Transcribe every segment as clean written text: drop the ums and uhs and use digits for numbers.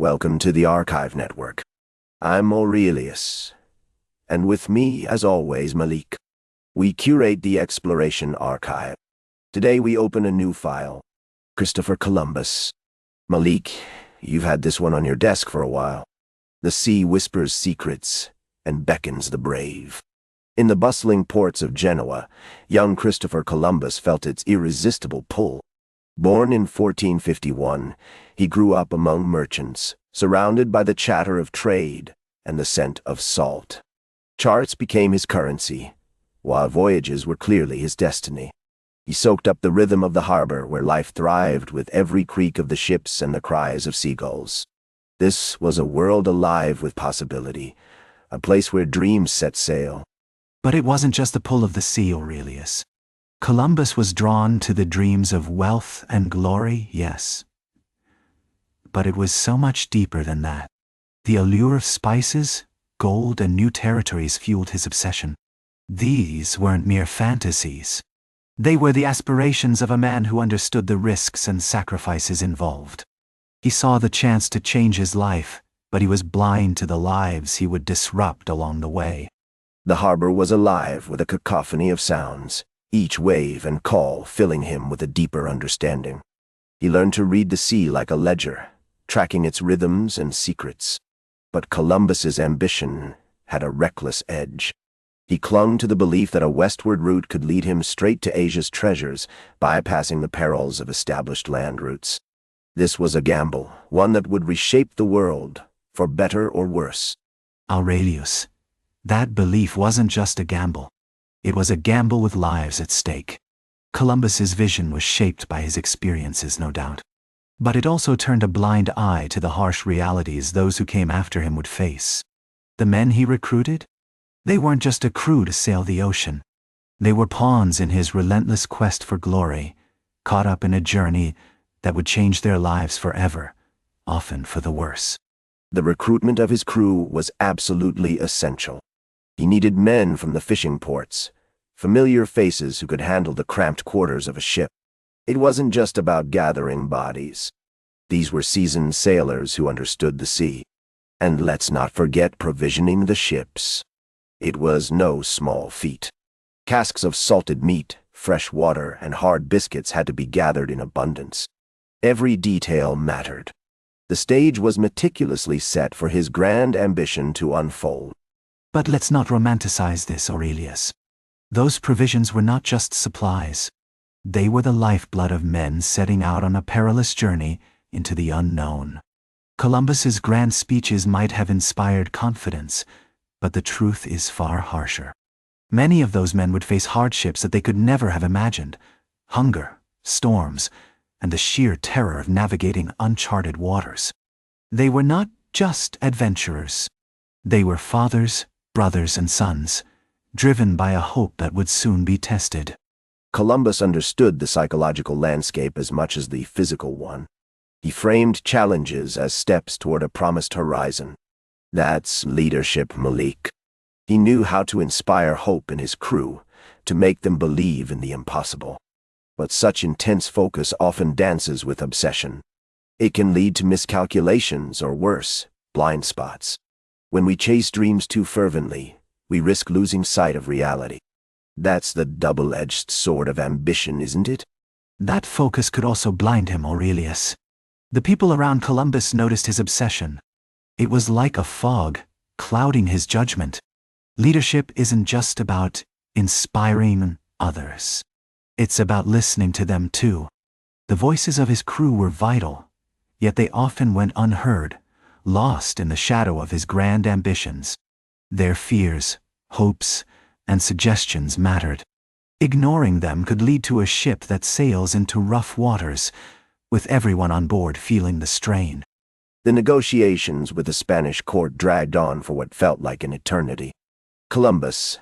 Welcome to the Archive Network. I'm Aurelius, and with me, as always, Malik. We curate the Exploration Archive. Today we open a new file, Christopher Columbus. Malik, you've had this one on your desk for a while. The sea whispers secrets and beckons the brave. In the bustling ports of Genoa, young Christopher Columbus felt its irresistible pull. Born in 1451, he grew up among merchants, surrounded by the chatter of trade and the scent of salt. Charts became his currency, while voyages were clearly his destiny. He soaked up the rhythm of the harbor where life thrived with every creak of the ships and the cries of seagulls. This was a world alive with possibility, a place where dreams set sail. But it wasn't just the pull of the sea, Aurelius. Columbus was drawn to the dreams of wealth and glory, yes. But it was so much deeper than that. The allure of spices, gold, and new territories fueled his obsession. These weren't mere fantasies. They were the aspirations of a man who understood the risks and sacrifices involved. He saw the chance to change his life, but he was blind to the lives he would disrupt along the way. The harbor was alive with a cacophony of sounds, each wave and call filling him with a deeper understanding. He learned to read the sea like a ledger, tracking its rhythms and secrets. But Columbus's ambition had a reckless edge. He clung to the belief that a westward route could lead him straight to Asia's treasures, bypassing the perils of established land routes. This was a gamble, one that would reshape the world, for better or worse. Aurelius, that belief wasn't just a gamble. It was a gamble with lives at stake. Columbus's vision was shaped by his experiences, no doubt. But it also turned a blind eye to the harsh realities those who came after him would face. The men he recruited? They weren't just a crew to sail the ocean. They were pawns in his relentless quest for glory, caught up in a journey that would change their lives forever, often for the worse. The recruitment of his crew was absolutely essential. He needed men from the fishing ports, familiar faces who could handle the cramped quarters of a ship. It wasn't just about gathering bodies. These were seasoned sailors who understood the sea. And let's not forget provisioning the ships. It was no small feat. Casks of salted meat, fresh water, and hard biscuits had to be gathered in abundance. Every detail mattered. The stage was meticulously set for his grand ambition to unfold. But let's not romanticize this, Aurelius. Those provisions were not just supplies. They were the lifeblood of men setting out on a perilous journey into the unknown. Columbus's grand speeches might have inspired confidence, but the truth is far harsher. Many of those men would face hardships that they could never have imagined: hunger, storms, and the sheer terror of navigating uncharted waters. They were not just adventurers. They were fathers, brothers, and sons, driven by a hope that would soon be tested. Columbus understood the psychological landscape as much as the physical one. He framed challenges as steps toward a promised horizon. That's leadership, Malik. He knew how to inspire hope in his crew, to make them believe in the impossible. But such intense focus often dances with obsession. It can lead to miscalculations or worse, blind spots. When we chase dreams too fervently, we risk losing sight of reality. That's the double-edged sword of ambition, isn't it? That focus could also blind him, Aurelius. The people around Columbus noticed his obsession. It was like a fog, clouding his judgment. Leadership isn't just about inspiring others. It's about listening to them too. The voices of his crew were vital, yet they often went unheard, lost in the shadow of his grand ambitions. Their fears, hopes, and suggestions mattered. Ignoring them could lead to a ship that sails into rough waters, with everyone on board feeling the strain. The negotiations with the Spanish court dragged on for what felt like an eternity. Columbus,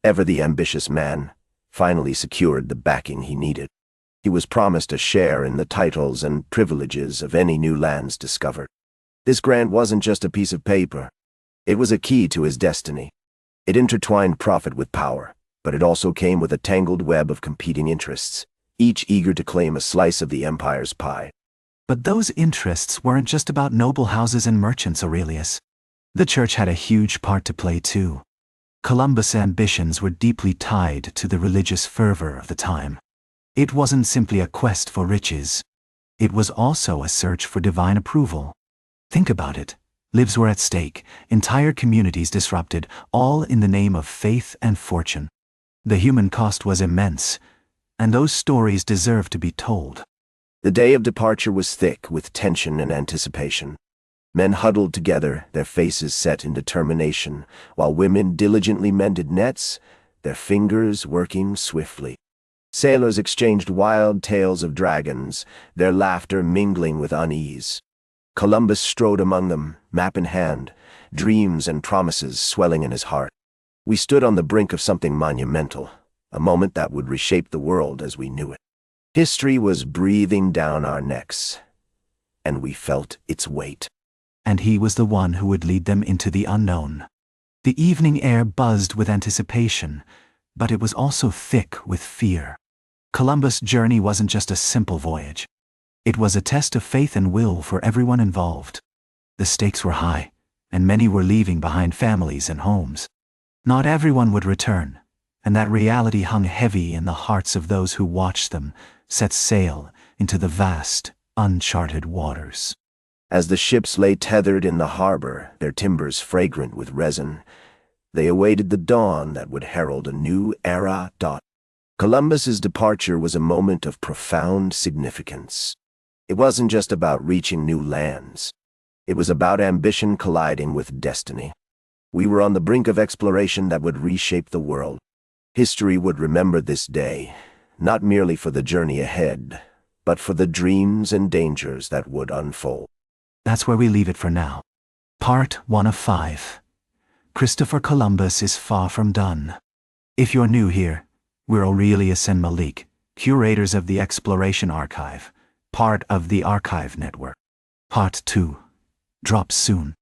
ever the ambitious man, finally secured the backing he needed. He was promised a share in the titles and privileges of any new lands discovered. This grant wasn't just a piece of paper. It was a key to his destiny. It intertwined profit with power, but it also came with a tangled web of competing interests, each eager to claim a slice of the empire's pie. But those interests weren't just about noble houses and merchants, Aurelius. The church had a huge part to play too. Columbus' ambitions were deeply tied to the religious fervor of the time. It wasn't simply a quest for riches. It was also a search for divine approval. Think about it. Lives were at stake, entire communities disrupted, all in the name of faith and fortune. The human cost was immense, and those stories deserve to be told. The day of departure was thick with tension and anticipation. Men huddled together, their faces set in determination, while women diligently mended nets, their fingers working swiftly. Sailors exchanged wild tales of dragons, their laughter mingling with unease. Columbus strode among them, map in hand, dreams and promises swelling in his heart. We stood on the brink of something monumental, a moment that would reshape the world as we knew it. History was breathing down our necks, and we felt its weight. And he was the one who would lead them into the unknown. The evening air buzzed with anticipation, but it was also thick with fear. Columbus' journey wasn't just a simple voyage. It was a test of faith and will for everyone involved. The stakes were high, and many were leaving behind families and homes. Not everyone would return, and that reality hung heavy in the hearts of those who watched them set sail into the vast, uncharted waters. As the ships lay tethered in the harbor, their timbers fragrant with resin, they awaited the dawn that would herald a new era. Columbus's departure was a moment of profound significance. It wasn't just about reaching new lands. It was about ambition colliding with destiny. We were on the brink of exploration that would reshape the world. History would remember this day, not merely for the journey ahead, but for the dreams and dangers that would unfold. That's where we leave it for now. Part 1 of 5. Christopher Columbus is far from done. If you're new here, we're Aurelius and Malik, curators of the Exploration Archive, part of the Archive Network. Part 2 drops soon.